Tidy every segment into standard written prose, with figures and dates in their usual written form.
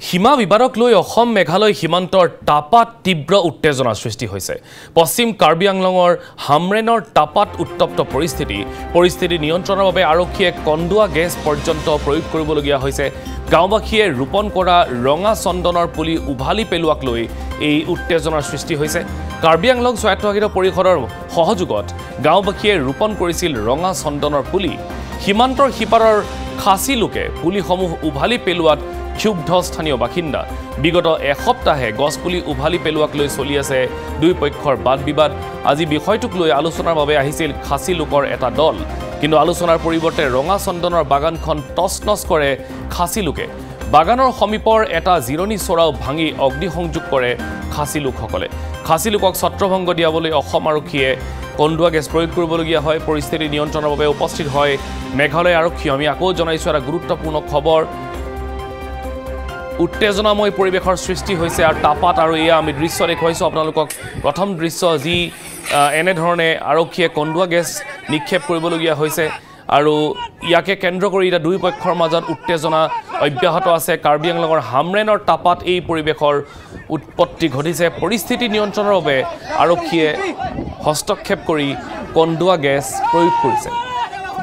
সীমা বিবাদক লৈ অসম মেঘালয় সীমান্তৰ টাপাত তীব্ৰ উত্তেজনাৰ সৃষ্টি হৈছে। পশ্চিম কাৰ্বি আংলঙৰ হামৰেনৰ টাপাত উত্তপ্ত পৰিস্থিতি নিয়ন্ত্ৰণৰ বাবে আৰক্ষীয়ে কন্দুৱা গেছ পৰ্যন্ত প্ৰয়োগ কৰিবলগীয়া হৈছে। গাঁওবাসীয়ে ৰোপণ কৰা ৰঙা চন্দনৰ পুলি উভালি পেলোৱাক লৈ এই উত্তেজনাৰ সৃষ্টি হৈছে। কাৰ্বি আংলং স্বায়ত্তশাসিত পৰিষদৰ সহযোগত গাঁওবাসীয়ে ৰোপণ কৰিছিল ৰঙা চন্দনৰ পুলি। সীমান্তৰ সিপাৰৰ খাচী লোকে পুলিসমূহ উভালি পেলোৱাত ক্ষুব্ধ স্থানীয় বাসিন্দা। বিগত এসপ্তাহে গছপুলি উভালি পেলোৱাক লৈ চলি আছে দুই পক্ষৰ বাদ বিবাদ। আজি বিষয়টোক লৈ আলোচনাৰ বাবে আহিছিল খাচী লোকৰ এটা দল, কিন্তু আলোচনাৰ পৰিৱৰ্তে ৰঙা চন্দনৰ বাগানখন তছনছ কৰে খাচী লোকে। বাগানৰ সমীপৰ এটা জিৰণি চৰাও ভাঙি অগ্নিসংযোগ কৰে খাচী লোকসকলে। খাচী লোকক ছত্ৰভংগ দিয়াবলৈ অসম আৰক্ষীয়ে কন্দুৱা গেছ প্ৰয়োগ কৰিবলগীয়া হয়। পৰিস্থিতি নিয়ন্ত্ৰণৰ বাবে উপস্থিত হয় মেঘালয় আৰক্ষী। আমি আকৌ জনাইছোঁ এটা গুৰুত্বপূৰ্ণ খবৰ। উত্তেজনাময় পৰিৱেশৰ সৃষ্টি হৈছে আৰু টাপাত, আৰু এয়া আমি দৃশ্য দেখুৱাইছোঁ আপোনালোকক। প্ৰথম দৃশ্য যি এনেধৰণে আৰক্ষীয়ে কন্দুৱা গেছ নিক্ষেপ কৰিবলগীয়া হৈছে আৰু ইয়াকে কেন্দ্ৰ কৰি এতিয়া দুই পক্ষৰ মাজত উত্তেজনা অব্যাহত আছে। কাৰ্বি আংলঙৰ হামৰেনৰ টাপাত এই পৰিৱেশৰ উৎপত্তি ঘটিছে। পৰিস্থিতি নিয়ন্ত্ৰণৰ বাবে আৰক্ষীয়ে হস্তক্ষেপ কৰি কন্দুৱা গেছ প্ৰয়োগ কৰিছে।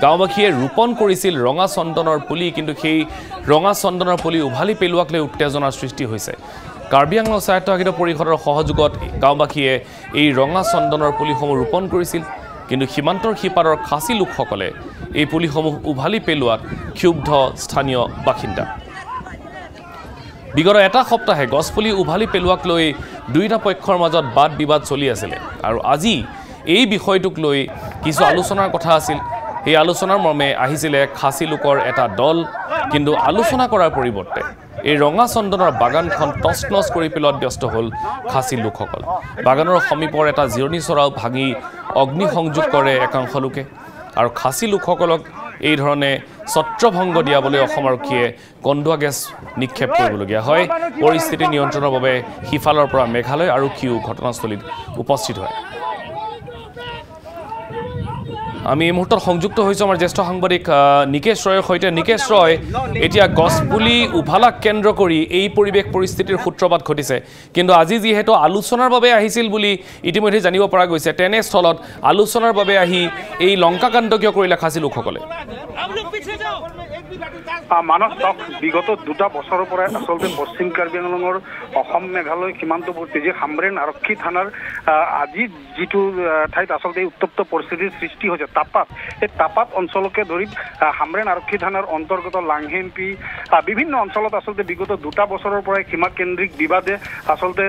গাঁওবাসীয়ে ৰোপণ কৰিছিল ৰঙা চন্দনৰ পুলি, কিন্তু সেই ৰঙা চন্দনৰ পুলি উভালি পেলোৱাক লৈ উত্তেজনাৰ সৃষ্টি হৈছে। কাৰ্বি আংলং স্বায়ত্তশাসিত পৰিষদৰ সহযোগত গাঁওবাসীয়ে এই ৰঙা চন্দনৰ পুলিসমূহ ৰোপণ কৰিছিল, কিন্তু সীমান্তৰ সিপাৰৰ খাচী লোকসকলে এই পুলিসমূহ উভালি পেলোৱাত ক্ষুব্ধ স্থানীয় বাসিন্দা। বিগত এটা সপ্তাহে গছপুলি উভালি পেলোৱাক লৈ দুয়োটা পক্ষৰ মাজত বাদ বিবাদ চলি আছিলে, আৰু আজি এই বিষয়টোক লৈ কিছু আলোচনাৰ কথা আছিল। এই আলোচনাৰ মৰ্মে আহিছিলে খাচী লোকৰ এটা দল, কিন্তু আলোচনা কৰাৰ পৰিৱৰ্তে এই ৰঙা চন্দনৰ বাগানখন তছনছ কৰি পেলোৱাত ব্যস্ত হ'ল খাচী লোকসকল। বাগানৰ সমীপৰ এটা জিৰণি চৰাও ভাঙি অগ্নিসংযোগ কৰে একাংশ লোকে, আৰু খাচী লোকসকলক এই ধৰণে ছত্ৰভংগ দিয়াবলৈ অসম আৰক্ষীয়ে কন্দুৱা গেছ নিক্ষেপ কৰিবলগীয়া হয়। পৰিস্থিতি নিয়ন্ত্ৰণৰ বাবে সিফালৰ পৰা মেঘালয় আৰক্ষীও ঘটনাস্থলীত উপস্থিত হয়। আমি এই মুহূৰ্তত সংযুক্ত হৈছোঁ আমাৰ জ্যেষ্ঠ সাংবাদিক নিকেশ ৰয়ৰ সৈতে। নিকেশ ৰয়, এতিয়া গছপুলি উভালাক কেন্দ্ৰ কৰি এই পৰিৱেশ পৰিস্থিতিৰ সূত্ৰপাত ঘটিছে, কিন্তু আজি যিহেতু আলোচনাৰ বাবে আহিছিল বুলি ইতিমধ্যে জানিব পৰা গৈছে, তেনেস্থলত আলোচনাৰ বাবে আহি এই লংকাকাণ্ড কিয় কৰিলে খাচী লোকসকলে? মানস বিগত দুটা বছৰৰ পৰাই আচলতে পশ্চিম কাৰ্বি আংলঙৰ অসম মেঘালয় সীমান্তৱৰ্তী যি হামৰেন আৰক্ষী থানাৰ আজি যিটো ঠাইত আচলতে উত্তপ্ত পৰিস্থিতিৰ সৃষ্টি হৈছে টাপাত, এই টাপাত অঞ্চলকে ধৰি হামৰেন আৰক্ষী থানাৰ অন্তৰ্গত লাংহেম্পি বিভিন্ন অঞ্চলত আচলতে বিগত দুটা বছৰৰ পৰাই সীমা কেন্দ্ৰিক বিবাদে আচলতে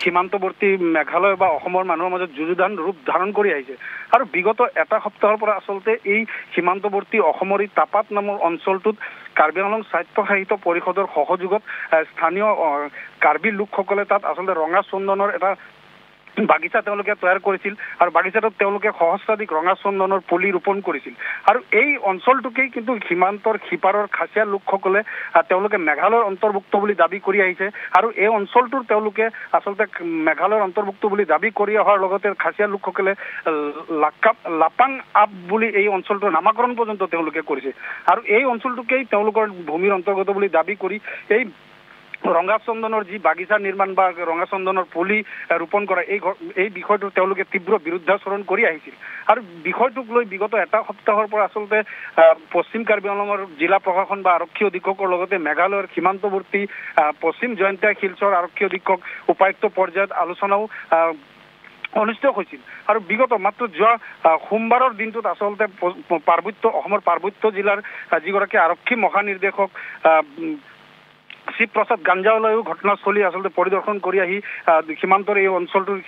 সীমান্তৱৰ্তী মেঘালয় বা অসমৰ মানুহৰ মাজত যুঁজুধান ৰূপ ধাৰণ কৰি আহিছে। আৰু বিগত এটা সপ্তাহৰ পৰা আচলতে এই সীমান্তৱৰ্তী অসমৰ এই টাপাত নামৰ অঞ্চলটোত কাৰ্বি আংলং স্বায়ত্তশাসিত পৰিষদৰ সহযোগত স্থানীয় কাৰ্বি লোকসকলে তাত আচলতে ৰঙা চন্দনৰ এটা বাগিচা তেওঁলোকে তৈয়াৰ কৰিছিল, আৰু বাগিচাটোত তেওঁলোকে সহস্ৰাধিক ৰঙা চন্দনৰ পুলি ৰোপণ কৰিছিল। আৰু এই অঞ্চলটোকেই কিন্তু সীমান্তৰ সিপাৰৰ খাচীয়া লোকসকলে তেওঁলোকে মেঘালয়ৰ অন্তৰ্ভুক্ত বুলি দাবী কৰি আহিছে, আৰু এই অঞ্চলটোৰ তেওঁলোকে আচলতে মেঘালয়ৰ অন্তৰ্ভুক্ত বুলি দাবী কৰি অহাৰ লগতে খাচীয়া লোকসকলে লাপাং আপ বুলি এই অঞ্চলটোৰ নামাকৰণ পৰ্যন্ত তেওঁলোকে কৰিছে। আৰু এই অঞ্চলটোকেই তেওঁলোকৰ ভূমিৰ অন্তৰ্গত বুলি দাবী কৰি এই ৰঙা চন্দনৰ যি বাগিচা নিৰ্মাণ বা ৰঙা চন্দনৰ পুলি ৰোপণ কৰা এই বিষয়টো তেওঁলোকে তীব্ৰ বিৰুদ্ধাচৰণ কৰি আহিছিল। আৰু বিষয়টোক লৈ বিগত এটা সপ্তাহৰ পৰা আচলতে পশ্চিম কাৰ্বি আংলঙৰ জিলা প্ৰশাসন বা আৰক্ষী অধীক্ষকৰ লগতে মেঘালয়ৰ সীমান্তৱৰ্তী পশ্চিম জয়ন্তীয়া শিলচৰ আৰক্ষী অধীক্ষক উপায়ুক্ত পৰ্যায়ত আলোচনাও অনুষ্ঠিত হৈছিল। আৰু বিগত মাত্ৰ যোৱা সোমবাৰৰ দিনটোত আচলতে অসমৰ পাৰ্বত্য জিলাৰ যিগৰাকী আৰক্ষী মহানিৰ্দেশক শিৱ প্ৰসাদ গাঞ্জাৱালায়ো ঘটনাস্থলী আচলতে পৰিদৰ্শন কৰি আহি সীমান্তৰ এই অঞ্চলটোৰ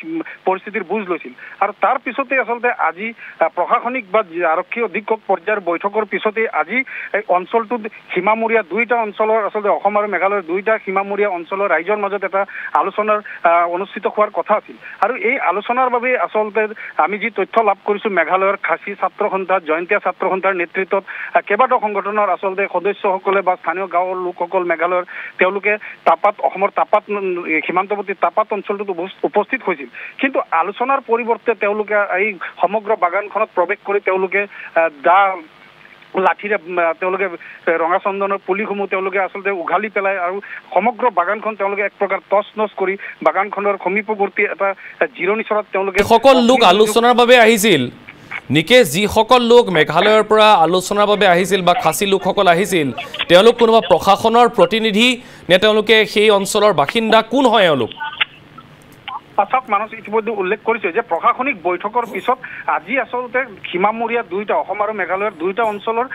পৰিস্থিতিৰ বুজ লৈছিল। আৰু তাৰ পিছতে আচলতে আজি প্ৰশাসনিক বা আৰক্ষী অধীক্ষক পৰ্যায়ৰ বৈঠকৰ পিছতে আজি এই অঞ্চলটোত সীমামূৰীয়া দুইটা অঞ্চলৰ আচলতে অসম আৰু মেঘালয়ৰ দুইটা সীমামূৰীয়া অঞ্চলৰ ৰাইজৰ মাজত এটা আলোচনাৰ অনুষ্ঠিত হোৱাৰ কথা আছিল। আৰু এই আলোচনাৰ বাবে আচলতে আমি যি তথ্য লাভ কৰিছোঁ, মেঘালয়ৰ খাচী ছাত্ৰ সন্থা জয়ন্তীয়া ছাত্ৰ সন্থাৰ নেতৃত্বত কেইবাটাও সংগঠনৰ আচলতে সদস্যসকলে বা স্থানীয় গাঁৱৰ লোকসকল মেঘালয়ৰ তেওঁলোকে অসমৰ টাপাত সীমান্তৱৰ্তী টাপাত অঞ্চলটোত উপস্থিত হৈছিল। কিন্তু আলোচনাৰ পৰিৱৰ্তে তেওঁলোকে এই সমগ্ৰ বাগানখনত প্ৰৱেশ কৰি তেওঁলোকে লাঠিৰে তেওঁলোকে ৰঙা চন্দনৰ পুলিসমূহ তেওঁলোকে আচলতে উঘালি পেলাই আৰু সমগ্ৰ বাগানখন তেওঁলোকে এক প্ৰকাৰ টচ নচ কৰি বাগানখনৰ সমীপৱৰ্তী এটা জিৰণিচৰাত তেওঁলোকে সকল লোক আলোচনাৰ বাবে আহিছিল নিকেশ যিসকল লোক মেঘালয়ৰ পৰা আলোচনাৰ বাবে আহিছিল বা খাচী লোকসকল আহিছিল তেওঁলোক কোনোবা প্ৰশাসনৰ প্ৰতিনিধি নে তেওঁলোকে সেই অঞ্চলৰ বাসিন্দা কোন হয় এওঁলোক চাওক মানস ইতিমধ্যে উল্লেখ কৰিছে যে প্ৰশাসনিক বৈঠকৰ পিছত আজি আচলতে সীমামূৰীয়া দুইটা অসম আৰু মেঘালয়ৰ দুইটা অঞ্চলৰ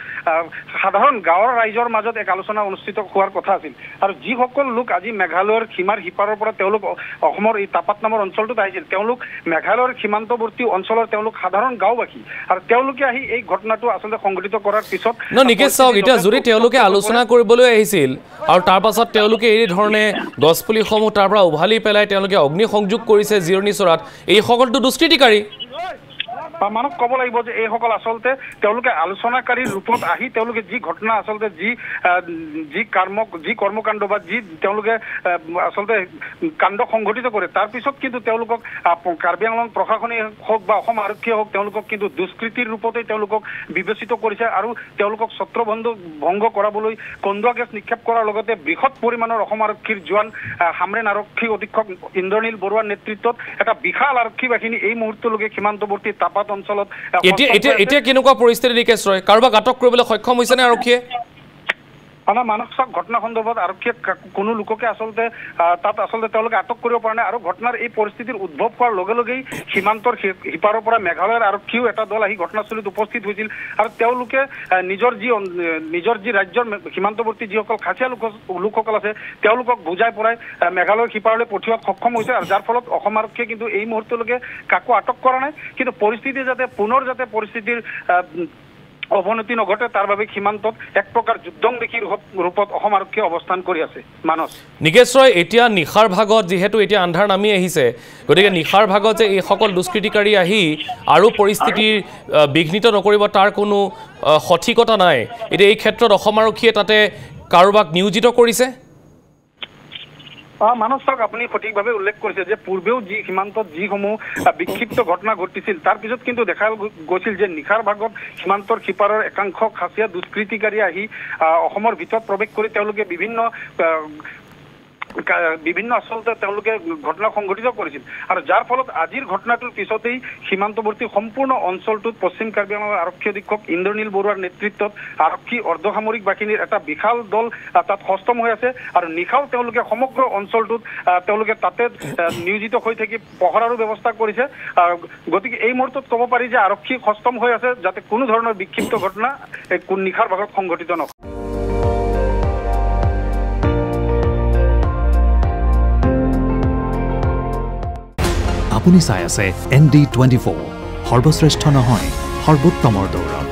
সাধাৰণ গাঁৱৰ ৰাইজৰ মাজত এক আলোচনা অনুষ্ঠিত হোৱাৰ কথা আছিল আৰু যিসকল লোক আজি মেঘালয়ৰ সীমাৰ সিপাৰৰ পৰা তেওঁলোক অসমৰ এই টাপাত নামৰ অঞ্চলটোত আহিছিল তেওঁলোক মেঘালয়ৰ সীমান্তৱৰ্তী অঞ্চলৰ তেওঁলোক সাধাৰণ গাঁওবাসী আৰু তেওঁলোকে আহি এই ঘটনাটো আচলতে সংঘটিত কৰাৰ পিছত নিকেশ চাওক এতিয়া যদি তেওঁলোকে আলোচনা কৰিবলৈ আহিছিল আৰু তাৰ পাছত তেওঁলোকে এই ধৰণে গছপুলিসমূহ তাৰ পৰা উভালি পেলাই তেওঁলোকে অগ্নিসংযোগ কৰিছে জিৰণিচৰাত এই সকলটো দুষ্কৃতিকাৰী মানক ক'ব লাগিব যে এইসকল আচলতে তেওঁলোকে আলোচনাকাৰীৰ ৰূপত আহি তেওঁলোকে যি ঘটনা আচলতে যি কৰ্মকাণ্ড বা যি তেওঁলোকে আচলতে কাণ্ড সংঘটিত কৰে তাৰ পিছত কিন্তু তেওঁলোকক কাৰ্বি আংলং প্ৰশাসনে হওক বা অসম আৰক্ষীয়ে হওক তেওঁলোকক কিন্তু দুষ্কৃতিৰ ৰূপতে তেওঁলোকক বিবেচিত কৰিছে আৰু তেওঁলোকক ছত্ৰভংগ কৰাবলৈ কন্দুৱা গেছ নিক্ষেপ কৰাৰ লগতে বৃহৎ পৰিমাণৰ অসম আৰক্ষীৰ জোৱান হামৰেন আৰক্ষী অধীক্ষক ইন্দ্ৰনীল বৰুৱাৰ নেতৃত্বত এটা বিশাল আৰক্ষী বাহিনী এই মুহূৰ্তলৈকে সীমান্তৱৰ্তী টাপাত অঞ্চলত এতিয়া কেনেকুৱা পৰিস্থিতি নিকেশ ৰয় কাৰোবাক আটক কৰিবলৈ সক্ষম হৈছে নে আৰক্ষীয়ে আমাৰ মানসক ঘটনা সন্দৰ্ভত আৰক্ষীয়ে কোনো লোককে আচলতে তাত আচলতে তেওঁলোকে আটক কৰিব পৰা নাই আৰু ঘটনাৰ এই পৰিস্থিতিৰ উদ্ভৱ হোৱাৰ লগে লগেই সীমান্তৰ সিপাৰৰ পৰা মেঘালয়ৰ আৰক্ষীও এটা দল আহি ঘটনাস্থলীত উপস্থিত হৈছিল আৰু তেওঁলোকে নিজৰ যি ৰাজ্যৰ সীমান্তৱৰ্তী যিসকল খাচীয়া লোকসকল আছে তেওঁলোকক বুজাই পৰাই মেঘালয়ৰ সিপাৰলৈ পঠিওৱাত সক্ষম হৈছে আৰু যাৰ ফলত অসম আৰক্ষীয়ে কিন্তু এই মুহূৰ্তলৈকে কাকো আটক কৰা নাই কিন্তু পৰিস্থিতি পুনৰ যাতে পৰিস্থিতিৰ অৱনতি নঘটে তাৰ বাবে সীমান্তত এক প্ৰকাৰ যুদ্ধংদেশী ৰূপত অসম আৰক্ষীয়ে অৱস্থান কৰি আছে মানস নিকেশ ৰয় এতিয়া নিশাৰ ভাগত যিহেতু এতিয়া আন্ধাৰ নামি আহিছে গতিকে নিশাৰ ভাগত যে এই সকল দুষ্কৃতিকাৰী আহি আৰু পৰিস্থিতিৰ বিঘ্নিত নকৰিব তাৰ কোনো সঠিকতা নাই এতিয়া এই ক্ষেত্ৰত অসম আৰক্ষীয়ে তাতে কাৰোবাক নিয়োজিত কৰিছে মানস চাওক আপুনি সঠিকভাৱে উল্লেখ কৰিছে যে পূৰ্বেও যি সীমান্তত যিসমূহ বিক্ষিপ্ত ঘটনা ঘটিছিল তাৰ পিছত কিন্তু দেখা গৈছিল যে নিশাৰ ভাগত সীমান্তৰ সিপাৰৰ একাংশ খাচীয়া দুষ্কৃতিকাৰী আহি অসমৰ ভিতৰত প্ৰৱেশ কৰি তেওঁলোকে বিভিন্ন আচলতে তেওঁলোকে ঘটনা সংঘটিত কৰিছিল আৰু যাৰ ফলত আজিৰ ঘটনাটোৰ পিছতেই সীমান্তৱৰ্তী সম্পূৰ্ণ অঞ্চলটোত পশ্চিম কাৰ্বি আংলঙৰ আৰক্ষী অধীক্ষক ইন্দ্ৰনীল বৰুৱাৰ নেতৃত্বত আৰক্ষী অৰ্ধসামৰিক বাহিনীৰ এটা বিশাল দল তাত সষ্টম হৈ আছে আৰু নিশাও তেওঁলোকে সমগ্ৰ অঞ্চলটোত তেওঁলোকে তাতে নিয়োজিত হৈ থাকি পহৰাৰো ব্যৱস্থা কৰিছে গতিকে এই মুহূৰ্তত ক'ব পাৰি যে আৰক্ষী সষ্টম হৈ আছে যাতে কোনো ধৰণৰ বিক্ষিপ্ত ঘটনা নিশাৰ ভাগত সংঘটিত নহয় আপুনি চাই আছে ND24 সৰ্বশ্ৰেষ্ঠ নহয় সৰ্বোত্তমৰ দৌৰত